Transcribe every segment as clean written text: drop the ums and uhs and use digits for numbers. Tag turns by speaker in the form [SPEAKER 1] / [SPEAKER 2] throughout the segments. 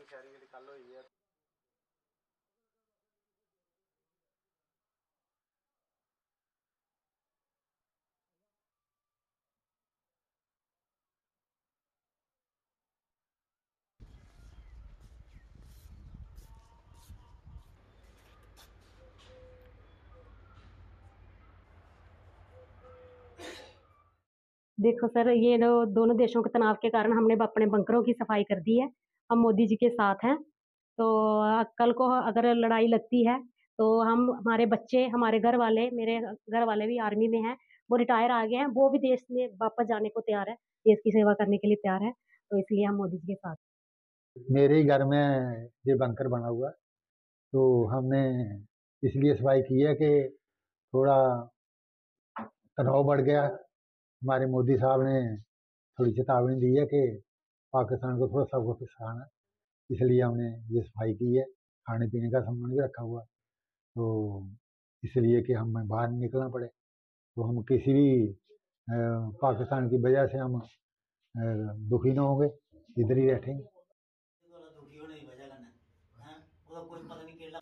[SPEAKER 1] शहरी की कल हुई है।
[SPEAKER 2] देखो सर, ये दोनों देशों के तनाव के कारण हमने अपने बंकरों की सफाई कर दी है। हम मोदी जी के साथ हैं। तो कल को अगर लड़ाई लगती है तो हम, हमारे बच्चे, हमारे घर वाले, मेरे घर वाले भी आर्मी में हैं, वो रिटायर आ गए हैं, वो भी देश में वापस जाने को तैयार है, देश की सेवा करने के लिए तैयार है। तो इसलिए हम मोदी जी के साथ।
[SPEAKER 3] मेरे ही घर में ये बंकर बना हुआ है, तो हमने इसलिए सफाई की है कि थोड़ा तनाव बढ़ गया। हमारे मोदी साहब ने थोड़ी चेतावनी दी है कि पाकिस्तान को थोड़ा सबक सिखाना, इसलिए हमने ये सफाई की है। खाने पीने का सामान भी रखा हुआ है, तो इसलिए कि हमें बाहर नहीं निकलना पड़े, तो हम किसी भी पाकिस्तान की वजह से हम दुखी ना होंगे, इधर ही बैठेंगे।
[SPEAKER 4] दुखी होने की वजह कन्नै हैं ओह्दा कोई पता नहीं केह्ड़ा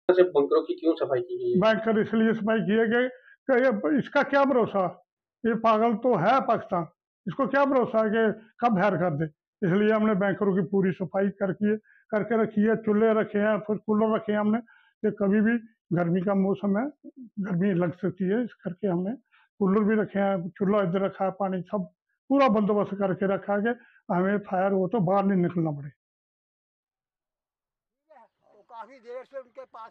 [SPEAKER 1] से बंकरों की क्यों सफाई की गई है?
[SPEAKER 5] बैंकर इसलिए सफाई की है कि ये इसका क्या भरोसा, ये पागल तो है पाकिस्तान, इसको क्या भरोसा है कि कब हैर कर दे। इसलिए हमने बैंकरों की पूरी सफाई करके रखी है। चूल्हे रखे हैं, फिर कूलर रखे हैं हमने, कि कभी भी गर्मी का मौसम है, गर्मी लग सकती है, इस करके हमने कूलर भी रखे हैं, चूल्हा इधर रखा है, पानी सब पूरा बंदोबस्त करके रखा है कि हमें फायर हो तो बाहर नहीं निकलना पड़े।
[SPEAKER 6] तो काफी देर से उनके पास